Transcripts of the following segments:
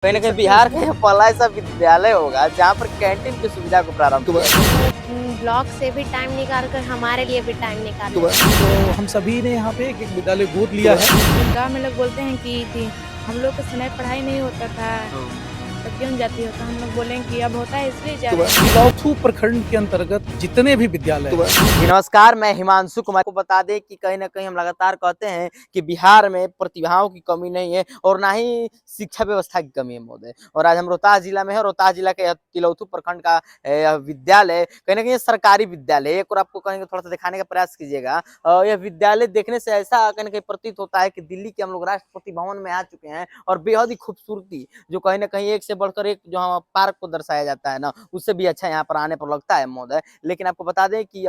कहीं न कहीं बिहार का यह पहला ऐसा विद्यालय होगा जहाँ पर कैंटीन की सुविधा को प्रारंभ किया गया। ब्लॉग से भी टाइम निकाल कर हमारे लिए भी टाइम निकाल तो हम सभी ने यहाँ पे एक एक विद्यालय गोद लिया है। गाँव में लोग बोलते हैं कि हम लोग के समय पढ़ाई नहीं होता था तब क्यों जाती हो, तो हम लोग बोलें कि अब होता है इसलिए जा रहे हैं। तिलौथू प्रखंड के अंतर्गत जितने भी विद्यालय हैं, नमस्कार, मैं हिमांशु कुमार को बता दें कि कहीं न कहीं हम लगातार कहते हैं कि बिहार में प्रतिभाओं की कमी नहीं है और ना ही शिक्षा व्यवस्था की कमी है महोदय। और आज हम रोहतास जिला में है। रोहतास जिला के तिलौथू प्रखंड का विद्यालय कहीं न कहीं सरकारी विद्यालय है। एक और आपको कहेंगे थोड़ा सा दिखाने का प्रयास कीजिएगा। यह विद्यालय देखने से ऐसा कहीं न कहीं प्रतीत होता है कि दिल्ली के हम लोग राष्ट्रपति भवन में आ चुके हैं और बेहद ही खूबसूरती जो कहीं न कहीं एक से बढ़कर एक जो हम पार्क को दर्शाया जाता है ना, उससे भी अच्छा यहाँ पर आने पर लगता है महोदय। लेकिन आपको बता दें कि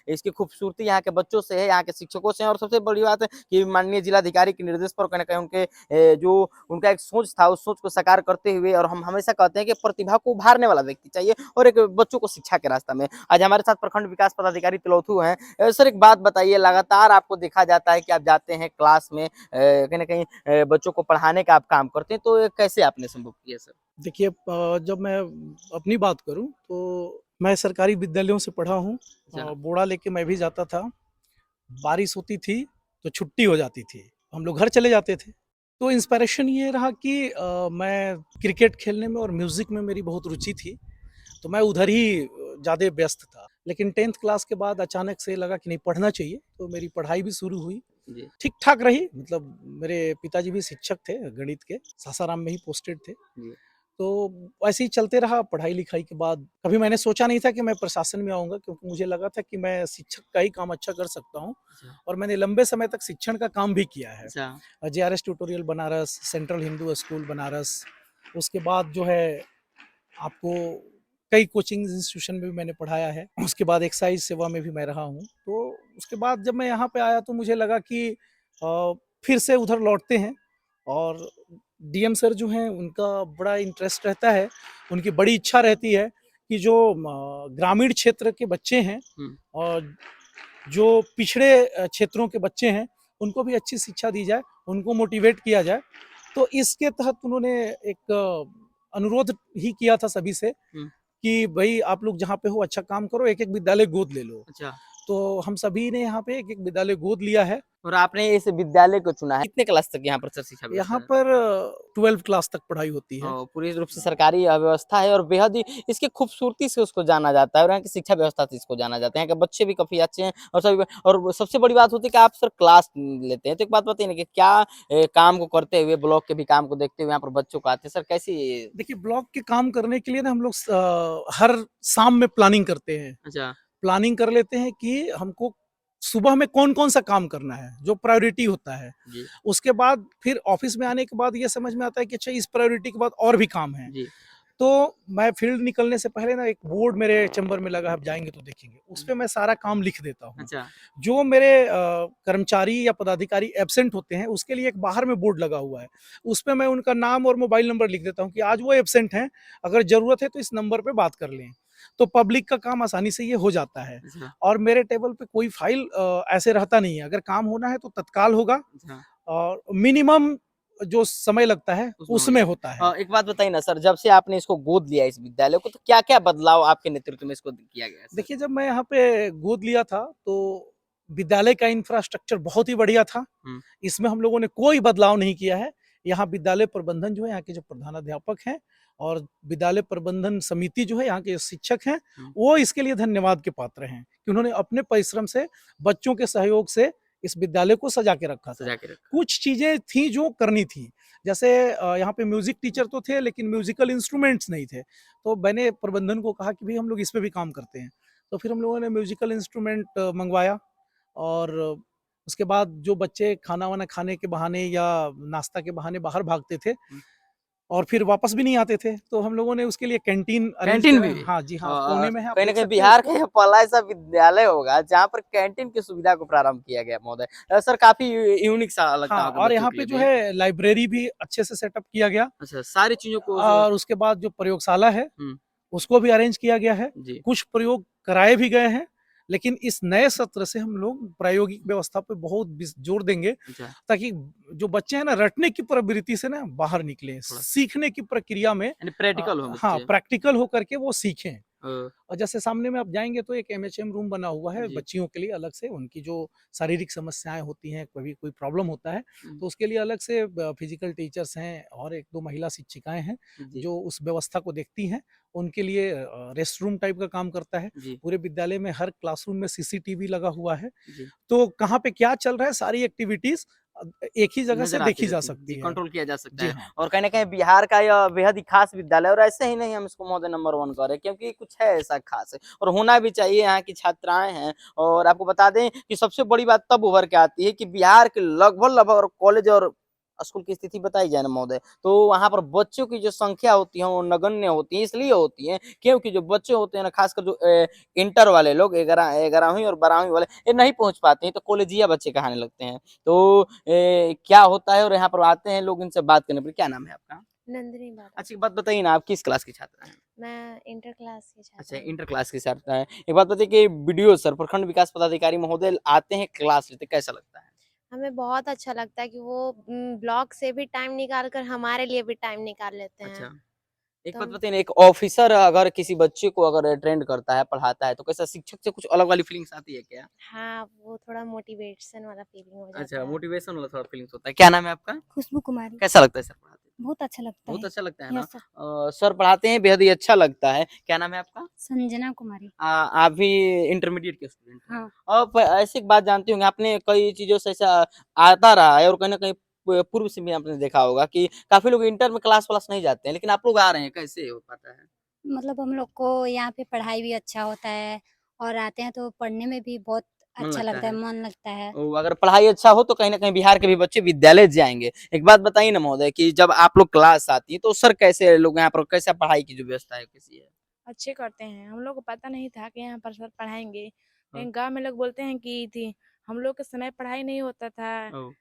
इसकी खूबसूरती यहाँ के बच्चों से है, यहाँ के शिक्षकों से है और सबसे बड़ी बात है कि माननीय जिलाधिकारी के निर्देश पर कहीं न कहीं उनके जो उनका एक सोच था, उस सोच को साकार करते हुए और हम हमेशा कहते हैं कि प्रतिभा को उभारने वाला व्यक्ति चाहिए और एक बच्चों को शिक्षा के रास्ता में। आज हमारे साथ प्रखंड विकास पदाधिकारी तिलौथू हैं। सर एक बात बताइए, लगातार आपको देखा जाता है कि आप जाते हैं क्लास में कहीं न कहीं बच्चों को पढ़ाने का आप काम करते हैं, तो ये कैसे आपने संभव किया सर? देखिए जब मैं अपनी बात करूं तो मैं सरकारी विद्यालयों से पढ़ा हूं। बोरा लेके मैं भी जाता था। बारिश होती थी तो छुट्टी हो जाती थी, हम लोग घर चले जाते थे। तो इंस्पिरेशन ये रहा कि मैं क्रिकेट खेलने में और म्यूज़िक में मेरी बहुत रुचि थी, तो मैं उधर ही ज़्यादा व्यस्त था। लेकिन 10th क्लास के बाद अचानक से लगा कि नहीं पढ़ना चाहिए, तो मेरी पढ़ाई भी शुरू हुई। जी। ठीक-ठाक रही, मतलब मेरे पिताजी भी शिक्षक थे गणित के, सासाराम में ही पोस्टेड थे। जी। तो ऐसे ही चलते रहा पढ़ाई-लिखाई के बाद। कभी मैंने सोचा नहीं था कि मैं प्रशासन में आऊँगा, क्योंकि मुझे लगा था कि मैं शिक्षक का ही काम अच्छा कर सकता हूँ अच्छा। और मैंने लंबे समय तक शिक्षण का काम भी किया है। अच्छा। JRS tutorial Banaras, central Hindu school Banaras, उसके बाद जो है आपको कई कोचिंग इंस्टीट्यूशन में भी मैंने पढ़ाया है। उसके बाद एक्साइज सेवा में भी मैं रहा हूँ। तो उसके बाद जब मैं यहाँ पे आया तो मुझे लगा कि फिर से उधर लौटते हैं और डीएम सर जो हैं उनका बड़ा इंटरेस्ट रहता है, उनकी बड़ी इच्छा रहती है कि जो ग्रामीण क्षेत्र के बच्चे हैं और जो पिछड़े क्षेत्रों के बच्चे हैं, उनको भी अच्छी शिक्षा दी जाए, उनको मोटिवेट किया जाए। तो इसके तहत उन्होंने एक अनुरोध ही किया था सभी से कि भई आप लोग जहाँ पे हो अच्छा काम करो, एक-एक विद्यालय गोद ले लो। अच्छा। तो हम सभी ने यहाँ पे एक-एक विद्यालय गोद लिया है। और आपने इस विद्यालय को चुना है। कितने क्लास तक यहाँ पर सर शिक्षा व्यवस्था यहाँ है? पर 12th क्लास तक पढ़ाई होती है। पूरी रूप से सरकारी व्यवस्था है और बेहद ही इसकी खूबसूरती से उसको जाना जाता है और यहाँ की शिक्षा व्यवस्था से इसको जाना जाता है। यहाँ के बच्चे भी काफ़ी अच्छे हैं और सभी और सबसे बड़ी बात होती है कि आप सर क्लास लेते हैं। तो एक बात बताइए ना कि क्या काम को करते हुए ब्लॉक के भी काम को देखते हुए यहाँ पर बच्चों को आते हैं सर कैसी? देखिए ब्लॉक के काम करने के लिए ना हम लोग हर शाम में प्लानिंग करते हैं। अच्छा। प्लानिंग कर लेते हैं कि हमको सुबह में कौन-कौन सा काम करना है, जो प्रायोरिटी होता है। जी। उसके बाद फिर ऑफ़िस में आने के बाद ये समझ में आता है कि अच्छा इस प्रायोरिटी के बाद और भी काम हैं। जी। तो मैं फील्ड निकलने से पहले ना एक बोर्ड मेरे चैम्बर में लगा है, आप जाएँगे तो देखेंगे। उसपे मैं सारा काम लिख देता हूँ। अच्छा। जो मेरे कर्मचारी या पदाधिकारी एब्सेंट होते हैं, उसके लिए एक बाहर में बोर्ड लगा हुआ है। उसपे मैं उनका नाम और मोबाइल नंबर लिख देता हूँ कि आज वो एब्सेंट हैं, अगर ज़रूरत है तो इस नंबर पे बात कर लें। तो पब्लिक का काम आसानी से ये हो जाता है अच्छा। और मेरे टेबल पे कोई फ़ाइल ऐसे रहता नहीं है। अगर काम होना है तो तत्काल होगा अच्छा। और मिनिमम जो समय लगता है, उसमें हो उसमें जाएगा। होता है। एक बात बताइए ना सर, जब से आपने इसको गोद लिया इस विद्यालय को, तो क्या-क्या बदलाव आपके नेतृत्व में इसको किया गया है सर? देखिए, जब मैं यहाँ पे गोद लिया था, तो विद्यालय का इंफ्रास्ट्रक्चर बहुत ही बढ़िया था। हुँ। इसमें हम लोगों ने कोई बदलाव नहीं किया है। यहाँ विद्यालय प्रबंधन जो है, यहाँ के जो प्रधानाध्यापक हैं और विद्यालय प्रबंधन समिति जो है, यहाँ के शिक्षक हैं, हुँ। वो इसके लिए धन्यवाद के पात्र हैं कि उन्होंने अपने परिश्रम से, बच्चों के सहयोग से इस विद्यालय को सजा के रखा था। सजा के रखा। कुछ चीज़ें थी जो करनी थी। जैसे यहाँ पे म्यूज़िक टीचर तो थे, लेकिन म्यूज़िकल इंस्ट्रूमेंट्स नहीं थे। तो मैंने प्रबंधन को कहा कि भई हम लोग इस पे भी काम करते हैं। तो फिर हम लोगों ने म्यूज़िकल इंस्ट्रूमेंट मँगवाया और उसके बाद जो बच्चे खाना-वाना खाने के बहाने या नाश्ता के बहाने बाहर भागते थे हुँ। और फिर वापस भी नहीं आते थे, तो हम लोगों ने उसके लिए कैंटीन अरेंज कैंटीन करा। भी? हाँ जी, हाँ, कोने में है, आप कहीं न देख कहीं सकते हैं बिहार का उसको। यह पहला ऐसा विद्यालय होगा जहाँ पर कैंटीन की सुविधा को प्रारंभ किया गया महोदय। सर काफ़ी यूनिक सा लगता हाँ, होगा और बच्चों यहाँ के पे लिए जो भी। है लाइब्रेरी भी अच्छे से सेटअप किया गया अच्छा, सारी चीज़ों को और उसके बाद जो प्रयोगशाला है, हुँ। उसको भी अरेंज किया गया है। जी। कुछ प्रयोग कराए भी गए हैं, लेकिन इस नए सत्र से हम लोग प्रायोगिक व्यवस्था पे बहुत जोर देंगे, अच्छा, ताकि जो बच्चे हैं ना रटने की प्रवृत्ति से ना बाहर निकले, थोड़ा सीखने की प्रक्रिया में यानी प्रैक्टिकल हो हाँ बच्चे। प्रैक्टिकल होकर के वो सीखें। अ, और जैसे सामने में आप जाएंगे तो एक एमएचएम रूम बना हुआ है जी। बच्चियों के लिए अलग से, उनकी जो शारीरिक समस्याएं होती हैं, कभी कोई प्रॉब्लम होता है हुँ, तो उसके लिए अलग से फिजिकल टीचर्स हैं और एक दो महिला शिक्षिकाएं हैं जी, जो उस व्यवस्था को देखती हैं। उनके लिए रेस्ट रूम टाइप का काम करता है। जी, पूरे विद्यालय में हर क्लासरूम में सीसीटीवी लगा हुआ है, जी। तो कहाँ पे क्या चल रहा है सारी एक्टिविटीज एक ही जगह से नज़र आती देखी जा रहती है। जी, सकती है। कंट्रोल किया जा सकता जी है हाँ। और कहीं न कहीं बिहार का यह बेहद ही ख़ास विद्यालय है और ऐसे ही नहीं हम इसको महोदय नंबर 1 कर रहे हैं क्योंकि कुछ है ऐसा ख़ास और होना भी चाहिए। यहाँ की छात्राएँ हैं और आपको बता दें कि सबसे बड़ी बात तब उभर के आती है कि बिहार के लगभग-लगभग और कॉलेज और स्कूल की स्थिति बताई जाए ना महोदय, तो वहाँ पर बच्चों की जो संख्या होती है वो नगण्य होती है। इसलिए होती है क्योंकि जो बच्चे होते हैं ना ख़ासकर जो इंटर वाले लोग 11वीं और 12वीं वाले ये नहीं पहुँच पाते हैं तो कॉलेजिया बच्चे कहाने लगते हैं। तो क्या होता है और यहाँ पर आते हैं लोग इनसे बात करने के लिए। क्या नाम है आपका? नंदिनी बाला। अच्छा एक बात बताइए ना आप किस क्लास की छात्रा हैं? मैं इंटर क्लास की अच्छा छात्रा हूँ। इंटर क्लास की छात्रा हैं। एक बात बताइए कि बीडीओ सर प्रखंड विकास पदाधिकारी महोदय आते हैं क्लास लेते कैसा लगता है? हमें बहुत अच्छा लगता है कि वो ब्लॉक से भी टाइम निकाल कर हमारे लिए भी टाइम निकाल लेते हैं। अच्छा। एक तो बात हम बताइए ना एक ऑफिसर अगर किसी बच्चे को अगर ट्रेंड करता है, पढ़ाता है तो कैसा शिक्षक से कुछ अलग वाली फीलिंग्स आती है क्या? हाँ, वो थोड़ा मोटिवेशन वाला फीलिंग हो जाता अच्छा है। मोटिवेशन वाला थोड़ा फीलिंग्स होता है। क्या नाम है आपका? खुशबू कुमारी। कैसा लगता है सर पढ़ाते? बहुत अच्छा लगता बहुत है। अच्छा लगता है ना? Yes sir. सर पढ़ाते हैं बेहद ही अच्छा लगता है। क्या नाम है आपका? संजना कुमारी। आप भी इंटरमीडिएट के स्टूडेंट हैं। हाँ। आप ऐसी एक बात जानती होंगी आपने कई चीज़ों से ऐसा आता रहा है और कहीं न कहीं पूर्व से भी आपने देखा होगा कि काफ़ी लोग इंटर में क्लास-व्लास नहीं जाते हैं, लेकिन आप लोग आ रहे हैं, कैसे हो पाता है? मतलब हम लोग को यहाँ पे पढ़ाई भी अच्छा होता है और आते हैं तो पढ़ने में भी बहुत मन अच्छा लगता लगता है, है? मन लगता है। अगर पढ़ाई अच्छा हो तो कहीं न कहीं बिहार के भी बच्चे विद्यालय जाएँगे। एक बात बताइए ना महोदय कि जब आप लोग क्लास आती है तो सर कैसे लोग यहाँ पर कैसा पढ़ाई की जो व्यवस्था है कैसी है? अच्छे करते हैं। हम लोग को पता नहीं था कि यहाँ पर सर पढ़ाएँगे। हाँ। लेकिन गाँव में लोग बोलते हैं कि थी हम लोग के समय पढ़ाई नहीं होता था, ओह!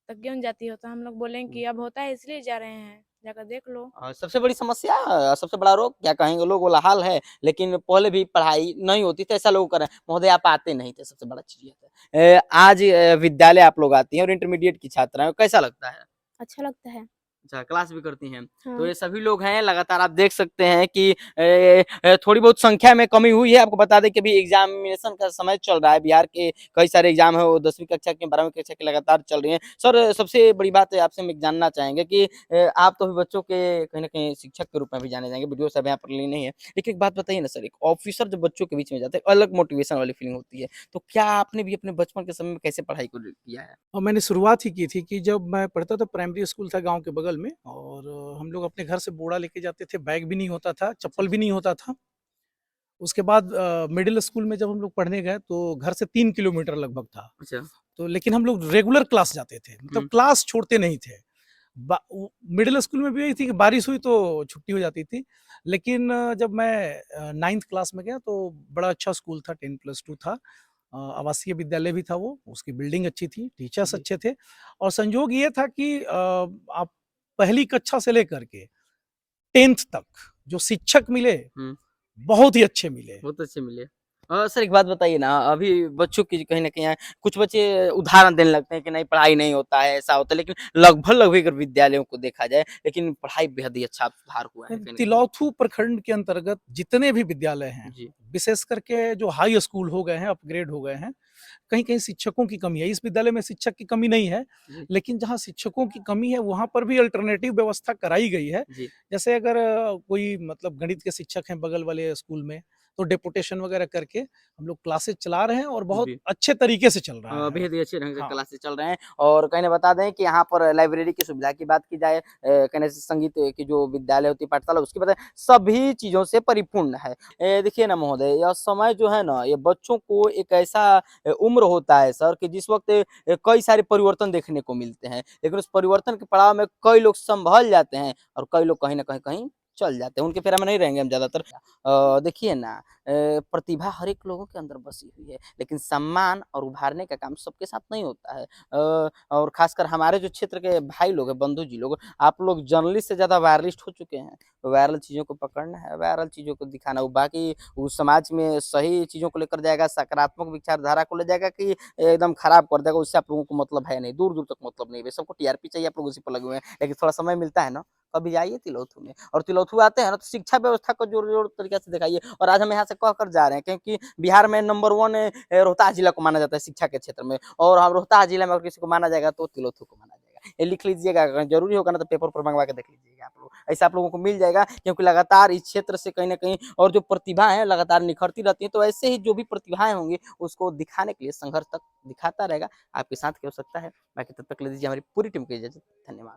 तो क्यों जाती हो? तो हम लोग बोले हुँ। कि अब होता है इसलिए जा रहे हैं, जाकर देख लो। सबसे बड़ी समस्या सबसे बड़ा रोग क्या कहेंगे लोग बोला हाल है, लेकिन पहले भी पढ़ाई नहीं होती थी ऐसा लोग करें। महोदय आप आते नहीं थे सबसे बड़ा चीज़ ये है। आज विद्यालय आप लोग आती हैं और इंटरमीडिएट की छात्रा हैं, कैसा लगता है? अच्छा लगता है। अच्छा, क्लास भी करती हैं। तो हाँ। ये सभी लोग हैं लगातार आप देख सकते हैं कि थोड़ी बहुत संख्या में कमी हुई है। आपको बता दें कि अभी एग्ज़ामिनेशन का समय चल रहा है। बिहार के कई सारे एग्ज़ाम हैं वो 10वीं कक्षा के, 12वीं कक्षा के लगातार चल रही हैं। सर सबसे बड़ी बात है आपसे हम एक जानना चाहेंगे कि आप तो अभी बच्चों के कहीं न कहीं शिक्षक के रूप में भी जाने जाएँगे, वीडियो सब यहाँ पर ली नहीं है। लेकिन एक बात बताइए ना सर, एक ऑफ़िसर जब बच्चों के बीच में जाता है, अलग मोटिवेशन वाली फीलिंग होती है। तो क्या आपने भी अपने बचपन के समय में कैसे पढ़ाई को किया है? और मैंने शुरुआत ही की थी कि जब मैं पढ़ता था, प्राइमरी स्कूल था गाँव के बगल में और हम लोग अपने घर से बोरा लेके जाते थे, बैग भी नहीं होता था, चप्पल भी नहीं होता था। उसके बाद मिडिल स्कूल में जब हम लोग पढ़ने गए तो घर से 3 किलोमीटर लगभग था। अच्छा। तो लेकिन हम लोग रेगुलर क्लास जाते थे, मतलब हुँ। क्लास छोड़ते नहीं थे। मिडिल स्कूल में भी यही थी कि बारिश हुई तो छुट्टी हो जाती थी। लेकिन जब मैं 9th क्लास में गया तो बड़ा अच्छा स्कूल था, 10+2 था। आवासीय विद्यालय भी था वो, उसकी बिल्डिंग अच्छी थी, टीचर्स जी। अच्छे थे और संयोग ये था कि आप पहली कक्षा से लेकर के 10th तक जो शिक्षक मिले, हुँ। बहुत ही अच्छे मिले। बहुत अच्छे मिले। सर एक बात बताइए ना, अभी बच्चों की कहीं न कहीं कुछ बच्चे उदाहरण देने लगते हैं कि नहीं पढ़ाई नहीं होता है, ऐसा होता है, लेकिन लगभग-लगभग अगर विद्यालयों को देखा जाए, लेकिन पढ़ाई बेहद ही अच्छा सुधार हुआ है कहीं न कहीं। तिलौथू प्रखंड के अंतर्गत जितने भी विद्यालय हैं, जी, विशेष करके जो हाई स्कूल हो गए हैं, अपग्रेड हो गए हैं, कहीं-कहीं शिक्षकों की कमी है। इस विद्यालय में शिक्षक की कमी नहीं है, जी, लेकिन जहाँ शिक्षकों की कमी है, वहाँ पर भी अल्टरनेटिव व्यवस्था कराई गई है। जी। जैसे अगर कोई मतलब गणित के शिक्षक हैं बगल वाले स्कूल में, तो डेपुटेशन वगैरह करके हम लोग क्लासेस चला रहे हैं और बहुत जी। अच्छे तरीके से चल रहा है। बेहद ही अच्छे ढंग से हाँ। क्लासेस चल रहे हैं और कहीं न बता दें कि यहाँ पर लाइब्रेरी की सुविधा की बात की जाए, कहीं से संगीत की जो विद्यालय होती है, पाठशाला उसकी बताएँ, सभी चीज़ों से परिपूर्ण है। देखिए ना महोदय, यह समय जो है ना, ये बच्चों को एक ऐसा उम्र होता है सर कि जिस वक़्त कई सारे परिवर्तन देखने को मिलते हैं, लेकिन उस परिवर्तन के पड़ाव में कई लोग सँभल जाते हैं और कई लोग कहीं न कहीं चल जाते हैं, उनके फेरा में नहीं रहेंगे हम ज़्यादातर। देखिए ना, प्रतिभा हर एक लोगों के अंदर बसी हुई है, लेकिन सम्मान और उभारने का काम सबके साथ नहीं होता है। और खासकर हमारे जो क्षेत्र के भाई लोग हैं, बंधु जी लोग, आप लोग जर्नलिस्ट से ज़्यादा वायरलिस्ट हो चुके हैं। वायरल चीज़ों को पकड़ना है, वायरल चीज़ों को दिखाना, वो बाकी उस समाज में सही चीज़ों को लेकर जाएगा, सकारात्मक विचारधारा को ले जाएगा कि एकदम खराब कर देगा, उससे आप लोगों को मतलब है नहीं, दूर-दूर तक मतलब नहीं है। सबको टीआरपी चाहिए, आप लोग उसी पर लगे हुए हैं। लेकिन थोड़ा समय मिलता है ना, कभी जाइए तिलौथू में, और तिलौथू आते हैं ना, तो शिक्षा व्यवस्था को जोर-जोर तरीके से दिखाइए। और आज हम यहाँ से कह कर जा रहे हैं, क्योंकि बिहार में नंबर 1 रोहतास जिला को माना जाता है शिक्षा के क्षेत्र में, और हम रोहतास जिला में अगर किसी को माना जाएगा तो तिलौथू को माना जाएगा। ये लिख लीजिएगा, अगर जरूरी होगा ना तो पेपर पर मंगवा के देख लीजिएगा आप लोग, ऐसे आप लोगों को मिल जाएगा। क्योंकि लगातार इस क्षेत्र से कहीं ना कहीं और जो प्रतिभा है लगातार निखरती रहती है, तो ऐसे ही जो भी प्रतिभाएं होंगी उसको दिखाने के लिए संघर्ष तक दिखाता रहेगा। आपके साथ की हो सकता है। बाकी तब तक ले दीजिए हमारी पूरी टीम की इजाजत। धन्यवाद।